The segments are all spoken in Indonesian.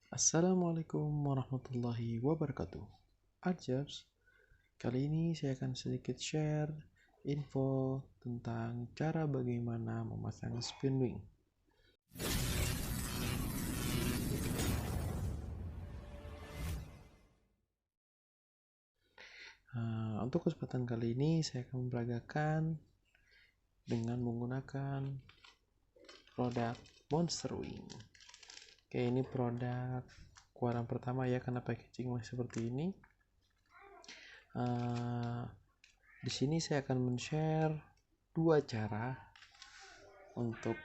Assalamualaikum warahmatullahi wabarakatuh. Arjabs, kali ini saya akan sedikit share info tentang cara bagaimana memasang spin wing. Untuk kesempatan kali ini saya akan memperagakan dengan menggunakan produk Monster Wing. Oke, ini produk keluaran pertama ya, karena packaging masih seperti ini. Di sini saya akan men-share dua cara untuk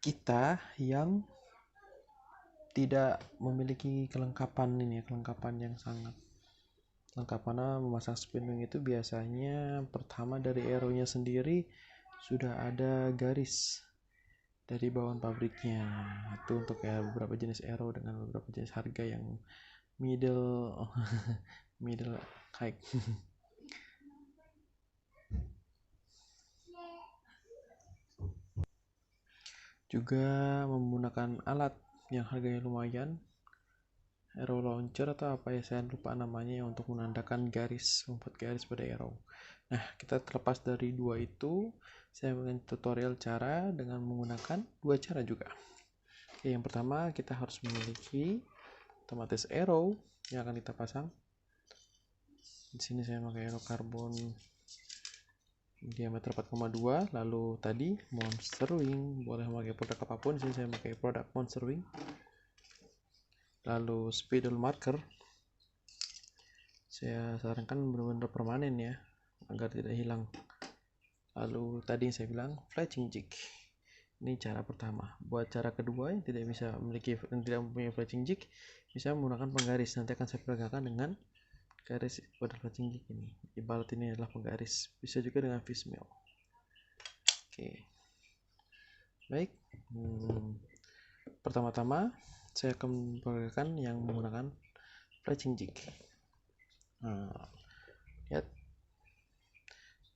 kita yang tidak memiliki kelengkapan yang sangat lengkap. Karena memasang spin wing itu biasanya pertama dari arrow-nya sendiri sudah ada garis dari bawaan pabriknya. Itu untuk ya beberapa jenis arrow dengan beberapa jenis harga yang middle high. Juga menggunakan alat yang harganya lumayan, arrow launcher atau apa ya, saya lupa namanya, untuk menandakan garis, membuat garis pada arrow. Nah, kita terlepas dari dua itu, saya akan tutorial cara dengan menggunakan dua cara juga. Oke, yang pertama kita harus memiliki otomatis arrow yang akan kita pasang. Di sini saya pakai arrow karbon diameter 4,2. Lalu tadi Monster Wing, boleh memakai produk apapun. Di sini saya pakai produk Monster Wing. Lalu spidol marker, saya sarankan benar-benar permanen ya, agar tidak hilang. Lalu tadi saya bilang fletching jig, ini cara pertama. Buat cara kedua yang tidak mempunyai fletching jig, bisa menggunakan penggaris. Nanti akan saya peragakan dengan garis pada fletching jig ini. Ibarat ini adalah penggaris. Bisa juga dengan fishmail. Oke, baik. Pertama-tama saya akan memperagakan yang menggunakan fletching jig. Lihat,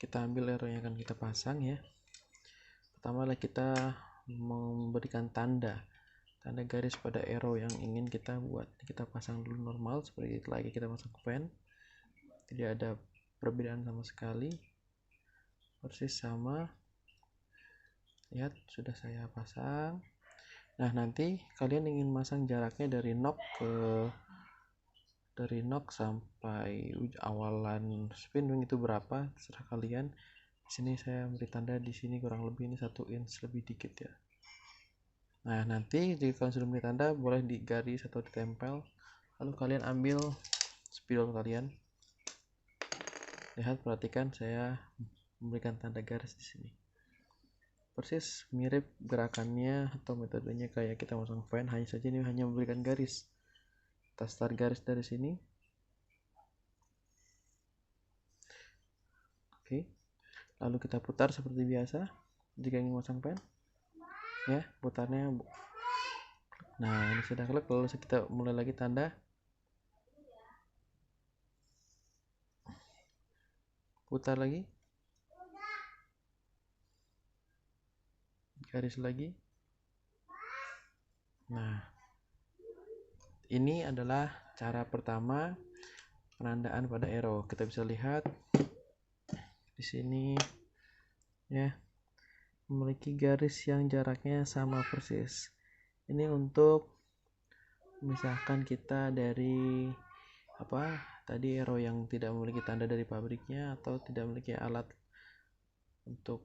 kita ambil arrow yang akan kita pasang ya. Pertama adalah kita memberikan tanda garis pada arrow yang ingin kita buat. Kita pasang dulu normal seperti itu, lagi kita pasang fan, tidak ada perbedaan sama sekali, persis sama. Lihat, sudah saya pasang. Nah, nanti kalian ingin masang jaraknya dari knock sampai awalan spin wing itu berapa, terserah kalian. Di sini saya beri tanda, di sini kurang lebih ini 1 inch lebih dikit ya. Nah, nanti jika kalian sudah beri tanda, boleh digaris atau ditempel. Lalu kalian ambil spidol kalian. Lihat, perhatikan saya memberikan tanda garis di sini. Persis mirip gerakannya atau metodenya kayak kita masang fan, hanya saja ini hanya memberikan garis. Kita start garis dari sini. Oke. Lalu kita putar seperti biasa jika ingin masang fan. Ya, putarnya. Nah, ini sudah klik. Lalu kita mulai lagi tanda. Putar lagi. Garis lagi. Nah, ini adalah cara pertama penandaan pada arrow. Kita bisa lihat di sini ya, memiliki garis yang jaraknya sama persis. Ini untuk memisahkan kita dari tadi arrow yang tidak memiliki tanda dari pabriknya atau tidak memiliki alat untuk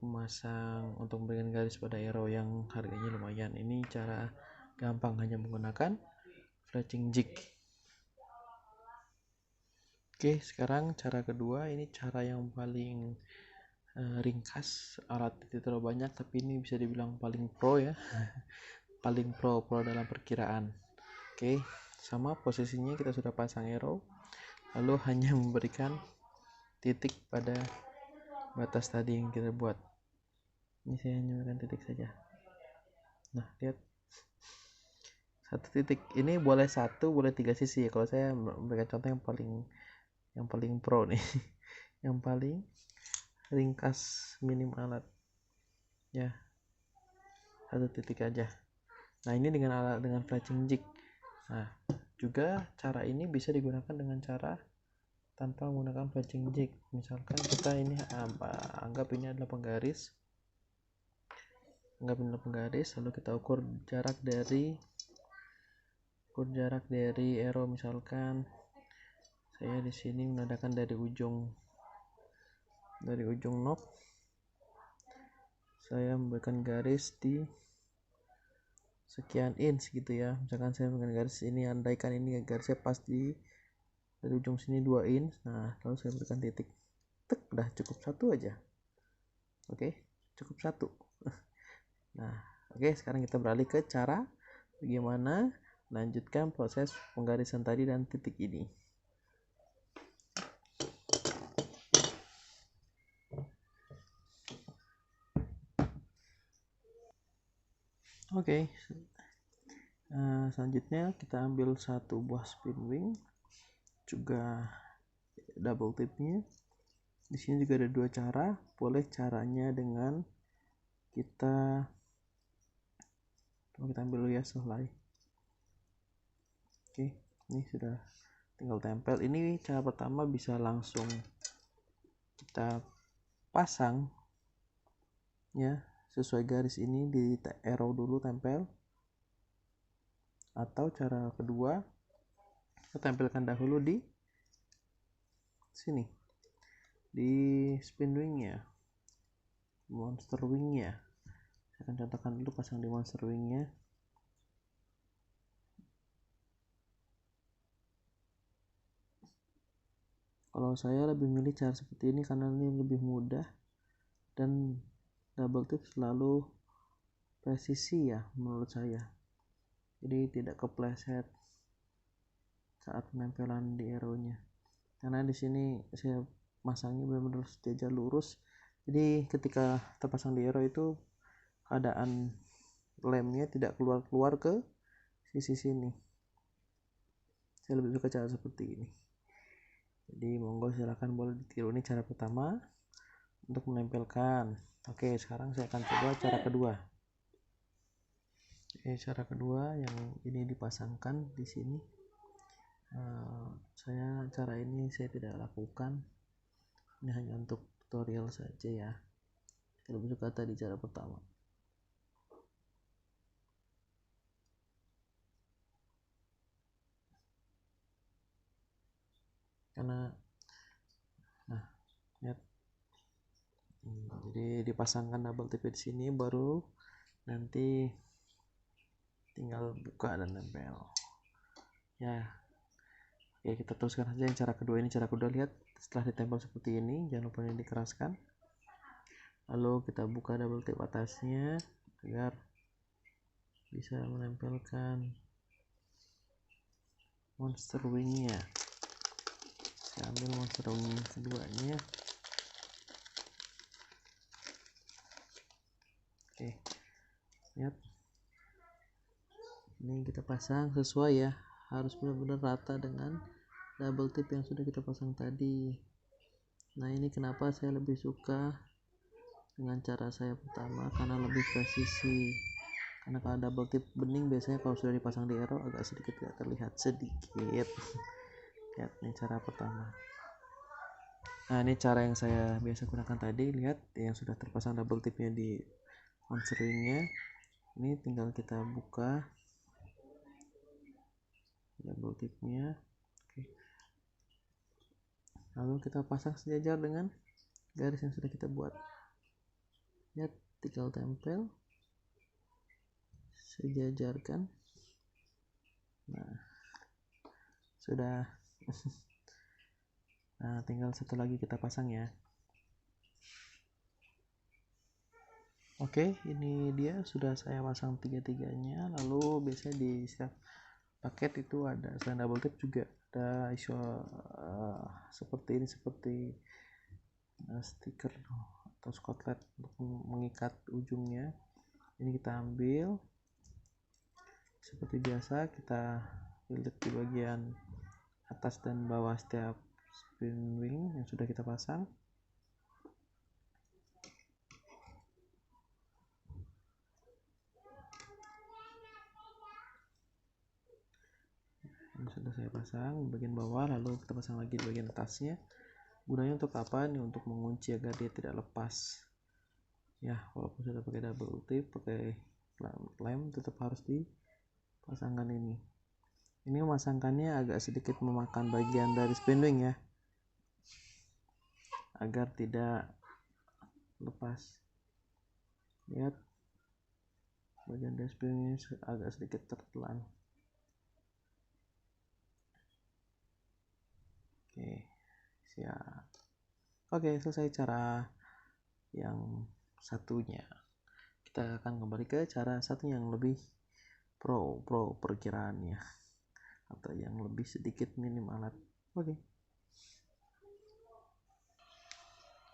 memberikan garis pada arrow yang harganya lumayan. Ini cara gampang, hanya menggunakan fletching jig. Oke, sekarang cara kedua, ini cara yang paling ringkas, alat tidak terlalu banyak, tapi ini bisa dibilang paling pro ya. Paling pro dalam perkiraan. Oke, sama posisinya kita sudah pasang arrow, lalu hanya memberikan titik pada batas tadi yang kita buat. Ini saya hanya memberikan titik saja. Nah, lihat, satu titik. Ini boleh 1, boleh 3 sisi ya. Kalau saya memberikan contoh yang paling pro nih. Yang paling ringkas, minim alat ya, 1 titik aja. Nah, ini dengan fletching jig. Nah, juga cara ini bisa digunakan dengan cara tanpa menggunakan fletching jig. Misalkan kita ini anggap ini adalah penggaris, lalu kita ukur jarak dari arrow. Misalkan saya di sini menandakan dari ujung knob, saya memberikan garis di sekian inch gitu ya. Misalkan saya memberikan garis ini, andaikan ini garisnya pas dari ujung sini 2 inch. Nah, lalu saya berikan titik, udah cukup satu aja. Oke, cukup satu. Nah, oke, sekarang kita beralih ke cara bagaimana melanjutkan proses penggarisan tadi dan titik ini. Oke, selanjutnya kita ambil satu buah spin wing, juga double tipnya. Di sini juga ada dua cara. Boleh caranya dengan kita ambil dulu ya selai. Oke, ini sudah tinggal tempel. Ini cara pertama bisa langsung kita pasang ya sesuai garis ini, di arrow dulu tempel, atau cara kedua kita tempelkan dahulu di sini, di spin wingnya, monster wingnya. Saya akan contohkan dulu pasang di monster wingnya. Kalau saya lebih milih cara seperti ini karena ini lebih mudah dan double tip selalu presisi ya menurut saya. Jadi tidak kepleset saat penempelan di arrow-nya. Karena di sini saya masangnya benar-benar sejajar lurus. Jadi ketika terpasang di arrow itu keadaan lemnya tidak keluar ke sisi sini. Saya lebih suka cara seperti ini. Jadi monggo silakan boleh ditiru. Ini cara pertama untuk menempelkan. Oke, sekarang saya akan coba cara kedua. Cara kedua yang ini dipasangkan di sini. Cara ini saya tidak lakukan. Ini hanya untuk tutorial saja ya. Saya lebih suka tadi cara pertama. Karena lihat, jadi dipasangkan double tip di sini, baru nanti tinggal buka dan nempel ya. Oke, kita teruskan saja yang cara kedua ini. Cara kedua, lihat, setelah ditempel seperti ini, jangan lupa ini dikeraskan, lalu kita buka double tip atasnya agar bisa menempelkan monster wingnya. Saya ambil monster wing keduanya. Oke, lihat, ini kita pasang sesuai ya, harus benar-benar rata dengan double tip yang sudah kita pasang tadi. Nah, ini kenapa saya lebih suka dengan cara saya pertama, karena lebih presisi. Karena kalau double tip bening biasanya kalau sudah dipasang di arrow agak sedikit tidak terlihat sedikit. Lihat, ini cara pertama. Nah, ini cara yang saya biasa gunakan tadi. Lihat, yang sudah terpasang double tipnya di monster wingnya. Ini tinggal kita buka double tipnya. Oke. Lalu kita pasang sejajar dengan garis yang sudah kita buat. Lihat, tinggal tempel, sejajarkan. Nah, sudah. Nah, tinggal satu lagi kita pasang ya. Oke, ini dia sudah saya pasang tiga-tiganya. Lalu biasanya di setiap paket itu ada, selain double tip juga ada iso seperti ini, seperti stiker atau skotlet untuk mengikat ujungnya. Ini kita ambil seperti biasa, kita lilit di bagian atas dan bawah setiap spin wing yang sudah kita pasang. Ini sudah saya pasang bagian bawah, lalu kita pasang lagi di bagian atasnya. Gunanya untuk apa? Ini untuk mengunci agar dia tidak lepas ya, walaupun sudah pakai double tip, pakai lem, tetap harus dipasangkan ini memasangkannya agak sedikit memakan bagian dari spindling ya, agar tidak lepas. Lihat, bagian dari spindling agak sedikit tertelan. Oke, siap. Oke, selesai cara yang satunya. Kita akan kembali ke cara satunya yang lebih pro perkiraannya, atau yang lebih sedikit minim alat. Oke,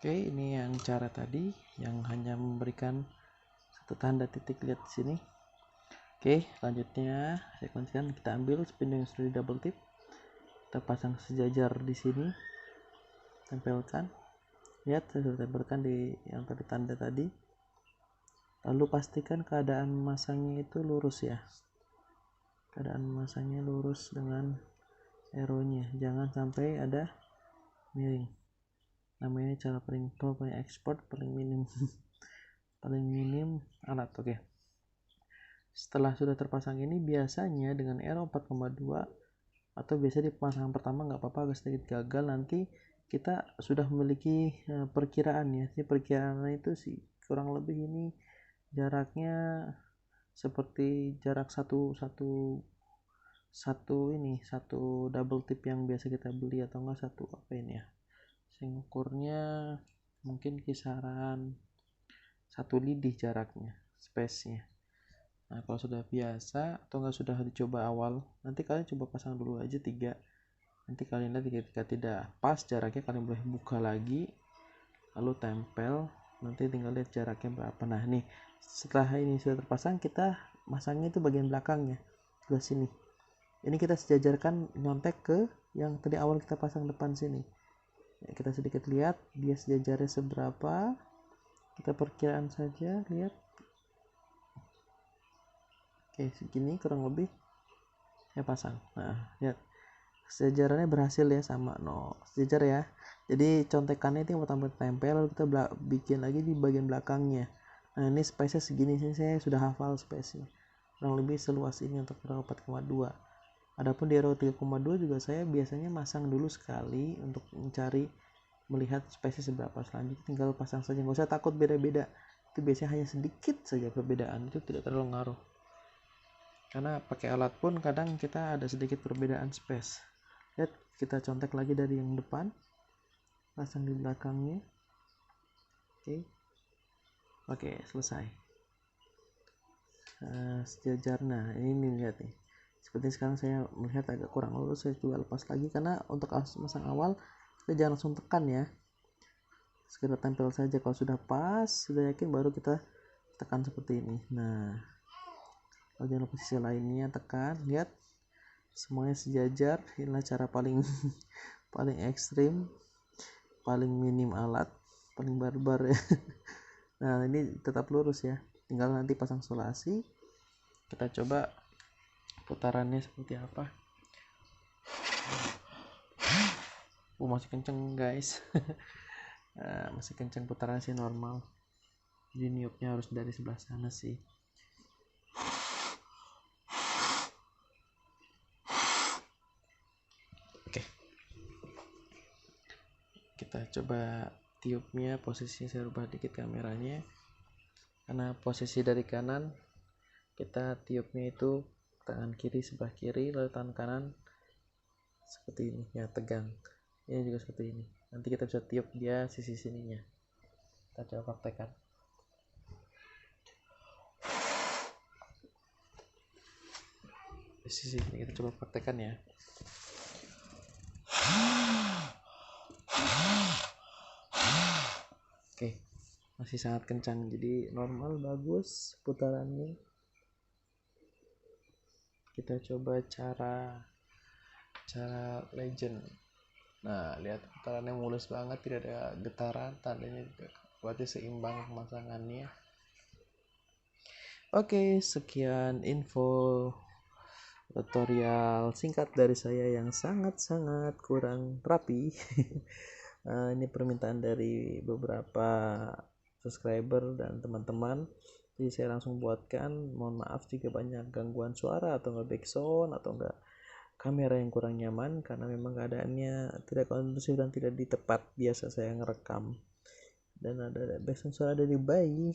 ini yang cara tadi yang hanya memberikan satu tanda titik, lihat di sini. Oke, selanjutnya saya kita ambil spindle yang sudah di double tip, kita pasang sejajar di sini, tempelkan. Lihat, saya sudah tempelkan di yang tadi tanda tadi. Lalu pastikan keadaan masangnya itu lurus ya, keadaan masangnya lurus dengan arrow-nya, jangan sampai ada miring. Namanya cara paling pro, paling expert, paling minim paling minim alat. Oke, setelah sudah terpasang ini, biasanya dengan arrow 4,2 atau biasa di pemasangan pertama nggak apa-apa, agak sedikit gagal, nanti kita sudah memiliki perkiraan ya. Ini perkiraan itu sih kurang lebih ini jaraknya seperti jarak satu double tip yang biasa kita beli, atau enggak satu apa ini ya, saya ukurnya mungkin kisaran 1 lidi jaraknya, space-nya. Nah, kalau sudah biasa atau enggak sudah dicoba awal, nanti kalian coba pasang dulu aja 3. Nanti kalian lihat ketika tidak pas jaraknya, kalian boleh buka lagi lalu tempel, nanti tinggal lihat jaraknya berapa. Nah, nih setelah ini sudah terpasang, kita masangnya itu bagian belakangnya sebelah sini. Ini kita sejajarkan nyontek ke yang tadi awal kita pasang depan sini ya, kita sedikit lihat dia sejajarnya seberapa, kita perkiraan saja, lihat. Oke, segini kurang lebih saya pasang. Nah, lihat sejajarannya berhasil ya, sama sejajar ya. Jadi contekannya itu yang pertama tempel, lalu kita bikin lagi di bagian belakangnya. Nah, ini space-nya segini, sini saya sudah hafal space-nya, kurang lebih seluas ini untuk row 4,2. Adapun di row 3,2 juga saya biasanya masang dulu sekali untuk melihat space-nya seberapa. Selanjutnya tinggal pasang saja, nggak usah takut beda-beda, itu biasanya hanya sedikit saja perbedaan, itu tidak terlalu ngaruh, karena pakai alat pun kadang kita ada sedikit perbedaan space. Lihat, kita contek lagi dari yang depan, pasang di belakangnya. Oke, selesai. Sejajar. Nah, ini lihat nih, seperti sekarang saya melihat agak kurang lurus, saya coba lepas lagi, karena untuk masang awal kita jangan langsung tekan ya, sekedar tempel saja. Kalau sudah pas, sudah yakin, baru kita tekan seperti ini. Nah, bagian posisi lainnya tekan, lihat semuanya sejajar. Inilah cara paling paling ekstrim, paling minim alat, paling barbar ya. Nah, ini tetap lurus ya, tinggal nanti pasang solasi. Kita coba putarannya seperti apa. Masih kenceng guys. Masih kenceng, putarannya sih normal, jadi niupnya harus dari sebelah sana sih. Oke, kita coba tiupnya, posisinya saya rubah dikit kameranya, karena posisi dari kanan kita tiupnya itu tangan kiri sebelah kiri, lalu tangan kanan seperti ini ya, tegang. Ini juga seperti ini, nanti kita bisa tiup dia sisi sininya. Kita coba praktekkan. Di sisi ini kita coba praktekkan ya. Oke, masih sangat kencang, jadi normal, bagus putarannya. Kita coba cara legend. Nah, lihat putarannya mulus banget, tidak ada getaran, tandanya berarti seimbang pemasangannya. Oke, sekian info tutorial singkat dari saya yang sangat-sangat kurang rapi. Ini permintaan dari beberapa subscriber dan teman-teman, jadi saya langsung buatkan. Mohon maaf jika banyak gangguan suara atau nggak backsound atau nggak kamera yang kurang nyaman, karena memang keadaannya tidak kondusif dan tidak di tempat biasa saya ngerekam, dan ada backsound suara dari bayi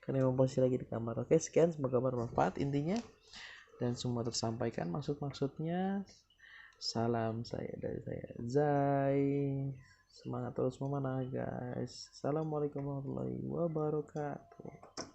karena memang posisi lagi di kamar. Oke, sekian, semoga bermanfaat intinya dan semua tersampaikan maksud-maksudnya. Salam saya dari saya Zai, semangat terus memanah guys. Assalamualaikum warahmatullahi wabarakatuh.